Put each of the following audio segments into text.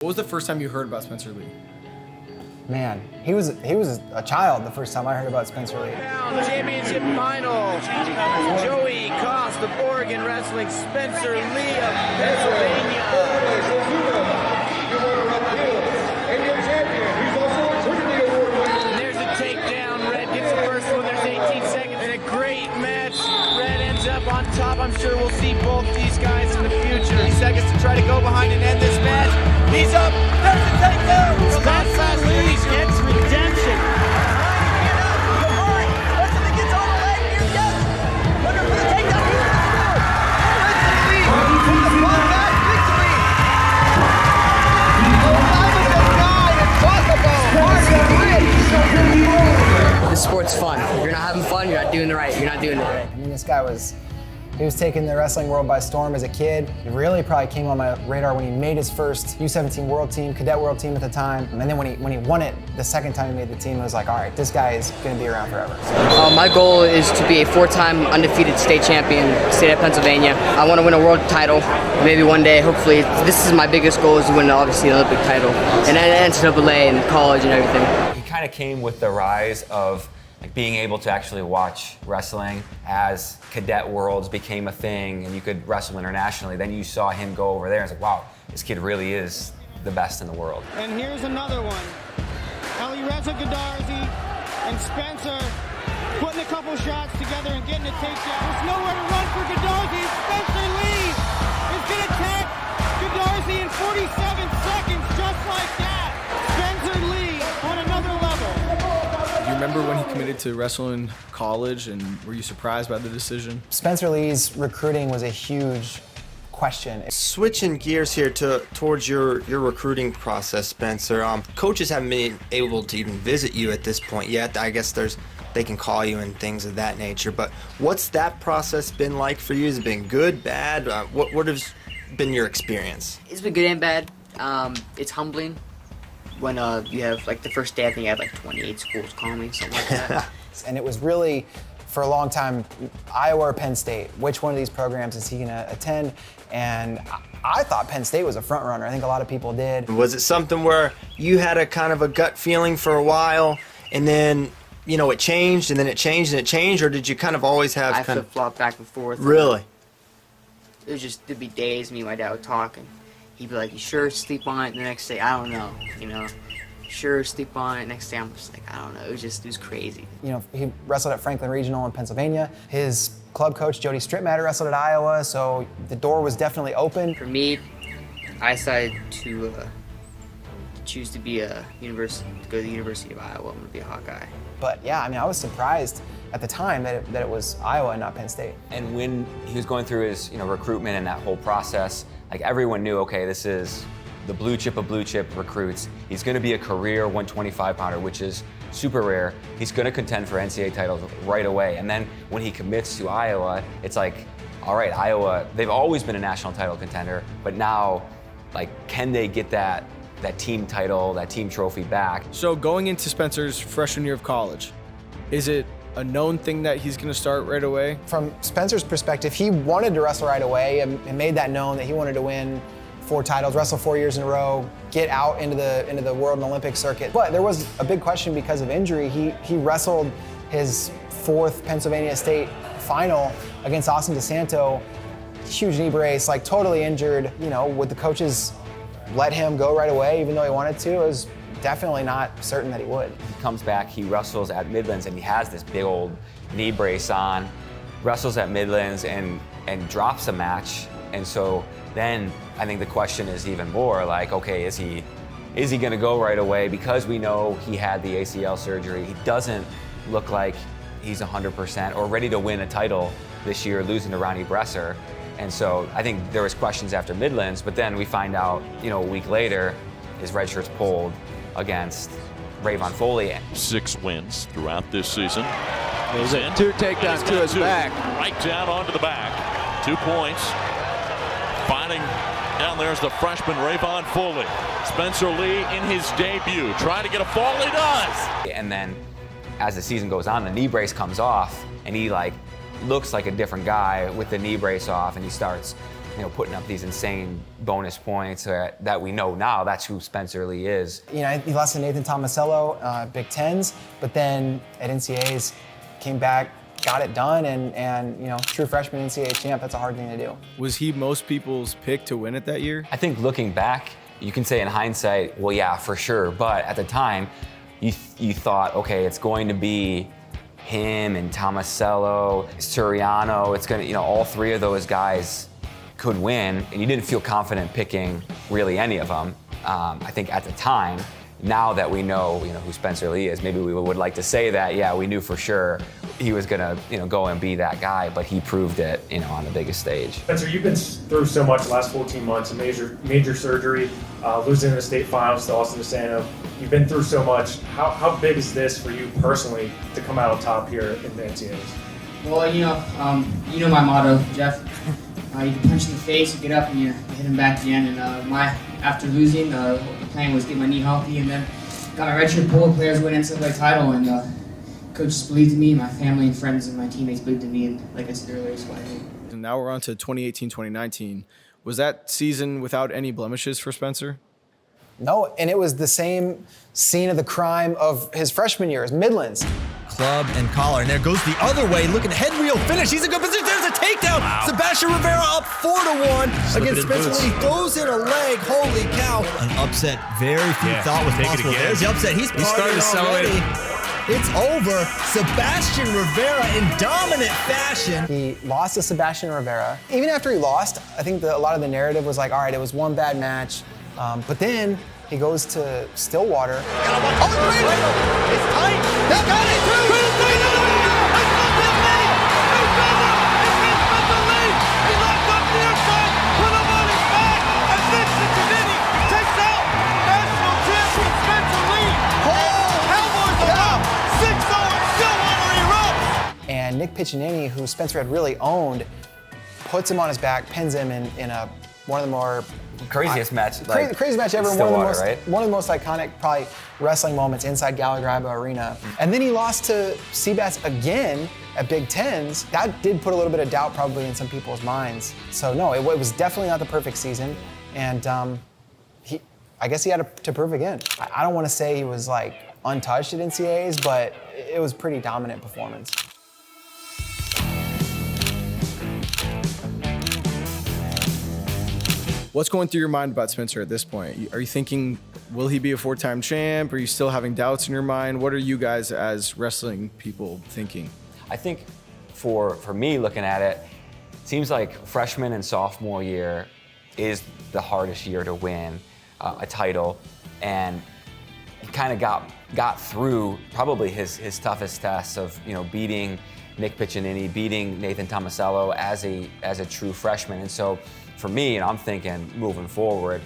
What was the first time you heard about Spencer Lee? Man, he was a child the first time I heard about Spencer Lee. Championship final. Joey Cost of Oregon Wrestling, Spencer Lee of Pennsylvania. And there's a takedown. Red gets the first one. There's 18 seconds. And a great match. Red ends up on top. I'm sure we'll see both these guys in the future. 30 seconds to try to go behind and end this match. He's up. There's a takedown. Spencer Lee gets redemption. This sport's fun. If you're not having fun, you're not doing it right. You're not doing it right. I mean, this guy he was taking the wrestling world by storm as a kid. He really probably came on my radar when he made his first U17 world team, cadet world team at the time. And then when he won it the second time he made the team, it was like, all right, this guy is gonna be around forever. My goal is to be a 4-time undefeated state champion, state of Pennsylvania. I want to win a world title, maybe one day, hopefully. This is my biggest goal, is to win, obviously, an Olympic title. And NCAA and college and everything. He kind of came with the rise of being able to actually watch wrestling as cadet worlds became a thing and you could wrestle internationally. Then you saw him go over there and it's like, wow, this kid really is the best in the world. And here's another one. Elireza Godarzi and Spencer putting a couple shots together and getting a takedown. There's nowhere to run for Godarzi. Spencer Lee is going to tag Godarzi in 47 seconds just like that. Spencer Lee on another level. Do you remember when he committed to wrestle in college, and were you surprised by the decision? Spencer Lee's recruiting was a huge question. Switching gears here towards your recruiting process, Spencer. Coaches haven't been able to even visit you at this point yet. I guess they can call you and things of that nature. But what's that process been like for you? Has it been good, bad? What has been your experience? It's been good and bad. It's humbling when you have, like, the first day, I think I had like 28 schools calling me, something like that. And it was really, for a long time, Iowa or Penn State. Which one of these programs is he gonna attend? And I thought Penn State was a front runner. I think a lot of people did. Was it something where you had a kind of a gut feeling for a while and then, you know, it changed and then it changed and it changed, or did you kind of always have I flip-flop back and forth. Really? It was just, there'd be days me and my dad would talk and he'd be like, you sure sleep on it? The next day, I don't know, you know. Sure sleep on it. Next day, I'm just like, I don't know. It was crazy. You know, he wrestled at Franklin Regional in Pennsylvania. His club coach, Jody Strittmatter, wrestled at Iowa, so the door was definitely open. For me, I decided to choose to be to go to the University of Iowa. I'm gonna be a Hawkeye. But yeah, I mean, I was surprised at the time that it was Iowa and not Penn State. And when he was going through his recruitment and that whole process, like everyone knew, okay, this is the blue chip of blue chip recruits. He's going to be a career 125 pounder, which is super rare. He's going to contend for NCAA titles right away. And then when he commits to Iowa, it's like, all right, Iowa, they've always been a national title contender, but now, like, can they get that team title, that team trophy back? So going into Spencer's freshman year of college, is it a known thing that he's gonna start right away? From Spencer's perspective, he wanted to wrestle right away and made that known that he wanted to win 4 titles, wrestle 4 years in a row, get out into the world and Olympic circuit. But there was a big question because of injury. He wrestled his 4th Pennsylvania State final against Austin DeSanto, huge knee brace, like totally injured. You know, would the coaches let him go right away even though he wanted to? It was definitely not certain that he would. He comes back, he wrestles at Midlands, and he has this big old knee brace on, wrestles at Midlands and drops a match. And so then I think the question is even more like, okay, is he gonna go right away? Because we know he had the ACL surgery, he doesn't look like he's 100% or ready to win a title this year, losing to Ronnie Bresser. And so I think there was questions after Midlands, but then we find out, a week later, his red shirt's pulled against Rayvon Foley. 6 wins throughout this season. There's 2 takedowns to his back. Right down onto the back. 2 points. Fighting down there is the freshman Rayvon Foley. Spencer Lee in his debut, trying to get a fall, he does! And then as the season goes on, the knee brace comes off and he looks like a different guy with the knee brace off, and he starts putting up these insane bonus points that we know now that's who Spencer Lee is. He lost to Nathan Tomasello, Big Tens, but then at NCAAs came back, got it done, and true freshman NCAA champ, that's a hard thing to do. Was he most people's pick to win it that year? I think looking back, you can say in hindsight, well, yeah, for sure. But at the time, you thought, okay, it's going to be him and Tomasello, Suriano. It's going to, all three of those guys could win, and you didn't feel confident picking really any of them. I think at the time, now that we know, who Spencer Lee is, maybe we would like to say that, yeah, we knew for sure he was gonna, go and be that guy, but he proved it, on the biggest stage. Spencer, you've been through so much the last 14 months, a major surgery, losing in the state finals to Austin DeSanto. You've been through so much. How big is this for you personally to come out on top here in the NCAAs? Well, you know my motto, Jeff. You can punch in the face, you get up, and you hit him back again. And after losing, the plan was get my knee healthy, and then got my redshirt polo players win NCAA title, and coaches believed in me, my family and friends and my teammates believed in me, and like I said earlier, so I did. And now we're on to 2018-2019. Was that season without any blemishes for Spencer? No, and it was the same scene of the crime of his freshman year, as Midlands. Club and collar, and there goes the other way, looking head wheel finish. He's in good position. There's a takedown. Wow. Sebastian Rivera up 4-1 against Spencer Lee. Throws in a leg. Holy cow! An upset very few thought was possible. There's the upset. He's starting to celebrate. It's over. Sebastian Rivera in dominant fashion. He lost to Sebastian Rivera. Even after he lost, I think a lot of the narrative was like, all right, it was one bad match, but then he goes to Stillwater. It's tight. They got it too. And Nick Piccinini, who Spencer had really owned, puts him on his back, pins him in one of the more craziest match, craziest match ever. One of the most iconic, probably, wrestling moments inside Gallagher Arena. And then he lost to Seabass again at Big Tens. That did put a little bit of doubt probably in some people's minds. So no, it was definitely not the perfect season. And I guess he had to prove again. I don't want to say he was like untouched at NCAAs, but it was a pretty dominant performance. What's going through your mind about Spencer at this point? Are you thinking, will he be a four-time champ? Are you still having doubts in your mind? What are you guys as wrestling people thinking? I think for me looking at it, it seems like freshman and sophomore year is the hardest year to win a title, and he kind of got through probably his toughest tests of beating Nick Piccinini, beating Nathan Tomasello as a true freshman. And so for me, I'm thinking moving forward,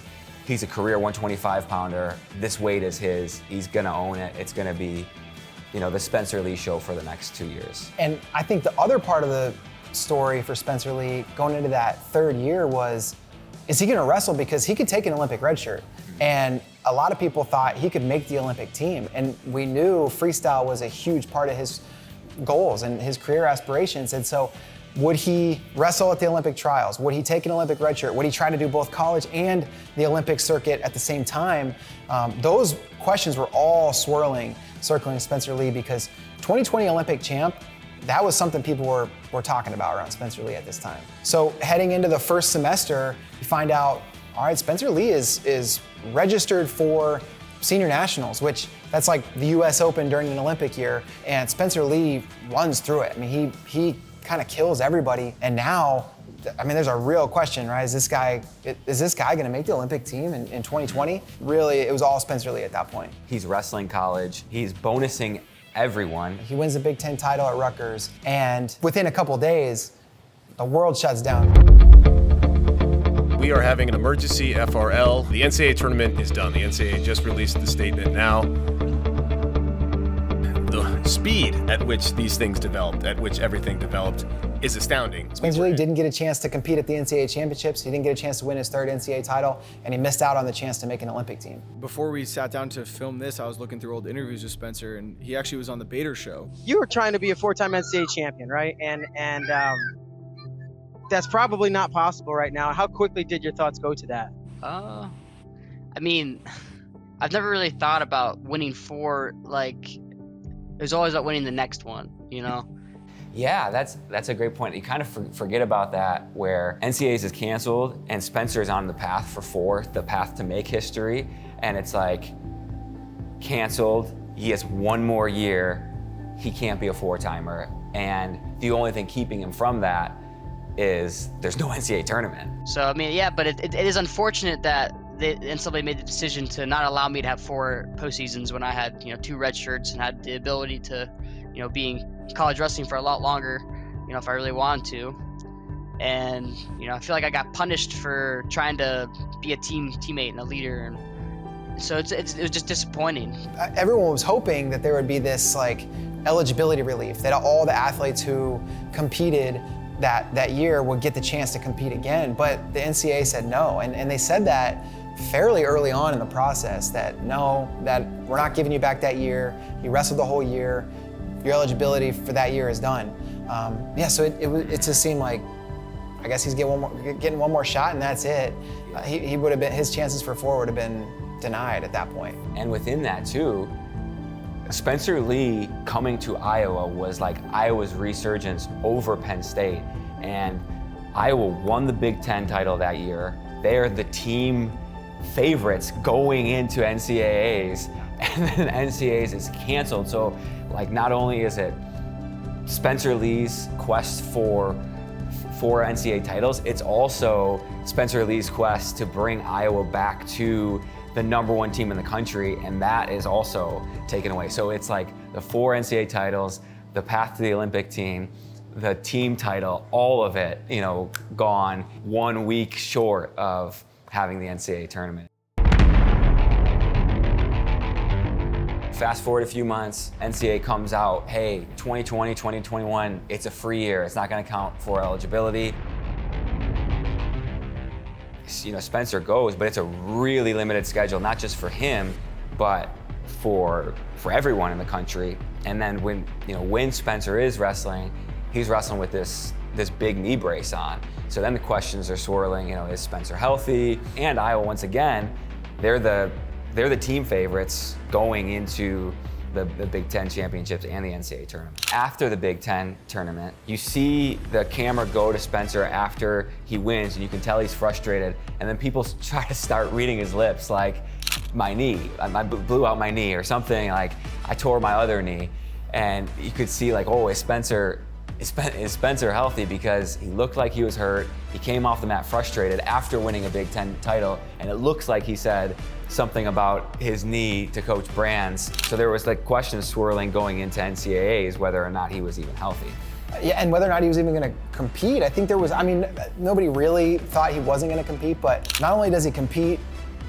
he's a career 125-pounder. This weight is his. He's gonna own it. It's gonna be, the Spencer Lee show for the next 2 years. And I think the other part of the story for Spencer Lee going into that third year was, is he gonna wrestle? Because he could take an Olympic red shirt. And a lot of people thought he could make the Olympic team. And we knew freestyle was a huge part of his goals and his career aspirations. And so would he wrestle at the Olympic trials? Would he take an Olympic red shirt? Would he try to do both college and the Olympic circuit at the same time? Those questions were all circling Spencer Lee, because 2020 Olympic champ, that was something people were talking about around Spencer Lee at this time. So heading into the first semester, you find out, all right, Spencer Lee is registered for senior nationals, which that's like the US Open during an Olympic year, and Spencer Lee runs through it. I mean, he kind of kills everybody, and now, there's a real question, right? Is this guy gonna make the Olympic team in 2020? Really, it was all Spencer Lee at that point. He's wrestling college, he's bonusing everyone. He wins the Big Ten title at Rutgers, and within a couple days, the world shuts down. We are having an emergency FRL. The NCAA tournament is done. The NCAA just released the statement now. The speed at which these things developed, at which everything developed, is astounding. Spencer Lee didn't get a chance to compete at the NCAA championships. He didn't get a chance to win his third NCAA title, and he missed out on the chance to make an Olympic team. Before we sat down to film this, I was looking through old interviews with Spencer, and he actually was on the Bader show. You were trying to be a four-time NCAA champion, right? And that's probably not possible right now. How quickly did your thoughts go to that? I mean, I've never really thought about winning 4. Like, there's always about winning the next one, you know? Yeah, that's a great point. You kind of forget about that, where NCAAs is canceled and Spencer is on the path for 4, the path to make history, and it's like canceled. He has 1 more year. He can't be a 4-timer, and the only thing keeping him from that is there's no NCAA tournament. So I mean, yeah, but it is unfortunate that the NCAA made the decision to not allow me to have 4 postseasons when I had 2 red shirts and had the ability to be in college wrestling for a lot longer, if I really wanted to. And I feel like I got punished for trying to be a teammate and a leader, and so it was just disappointing. Everyone was hoping that there would be this like eligibility relief, that all the athletes who competed that year would get the chance to compete again, but the NCAA said no, and they said that fairly early on in the process, that no, that we're not giving you back that year. You wrestled the whole year. Your eligibility for that year is done. So it just seemed like, I guess he's getting one more shot, and that's it. He would have been, his chances for 4 would have been denied at that point. And within that too, Spencer Lee coming to Iowa was like Iowa's resurgence over Penn State, and Iowa won the Big Ten title that year. They're the team favorites going into NCAAs, and then NCAAs is canceled. So like, not only is it Spencer Lee's quest for 4 NCAA titles, it's also Spencer Lee's quest to bring Iowa back to the #1 team in the country, and that is also taken away. So it's like the 4 NCAA titles, the path to the Olympic team, the team title, all of it, gone 1 week short of having the NCAA tournament. Fast forward a few months, NCAA comes out, hey, 2020, 2021, it's a free year. It's not gonna count for eligibility. Spencer goes, but it's a really limited schedule, not just for him, but for everyone in the country. And then when Spencer is wrestling, he's wrestling with this big knee brace on. So then the questions are swirling, is Spencer healthy? And Iowa, once again, they're the team favorites going into the Big Ten championships and the NCAA tournament. After the Big Ten tournament, you see the camera go to Spencer after he wins, and you can tell he's frustrated. And then people try to start reading his lips, like, my knee, I blew out my knee, or something like, I tore my other knee. And you could see like, oh, is Spencer healthy? Because he looked like he was hurt. He came off the mat frustrated after winning a Big Ten title, and it looks like he said something about his knee to Coach Brands. So there was like questions swirling going into NCAAs whether or not he was even healthy. Yeah, and whether or not he was even going to compete. I think nobody really thought he wasn't going to compete, but not only does he compete,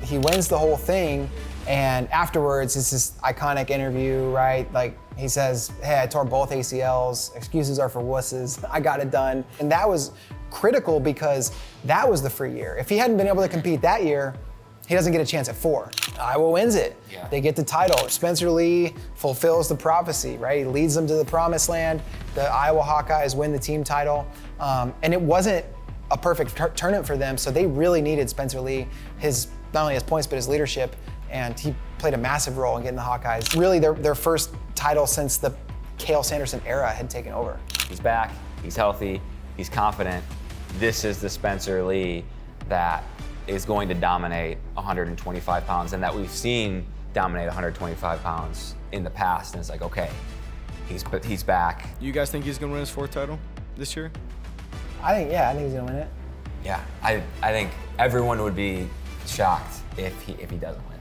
he wins the whole thing, and afterwards it's this iconic interview, right? Like, he says, hey, I tore both ACLs, excuses are for wusses, I got it done. And that was critical because that was the free year. If he hadn't been able to compete that year, he doesn't get a chance at 4. Iowa wins it. Yeah. They get the title. Spencer Lee fulfills the prophecy, right? He leads them to the promised land. The Iowa Hawkeyes win the team title. And it wasn't a perfect tournament for them, so they really needed Spencer Lee, not only his points, but his leadership. And he played a massive role in getting the Hawkeyes really their first title since the Cale Sanderson era had taken over. He's back, he's healthy, he's confident. This is the Spencer Lee that is going to dominate 125 pounds, and that we've seen dominate 125 pounds in the past. And it's like, okay, he's back. You guys think he's gonna win his 4th title this year? I think he's gonna win it. Yeah, I think everyone would be shocked if he doesn't win.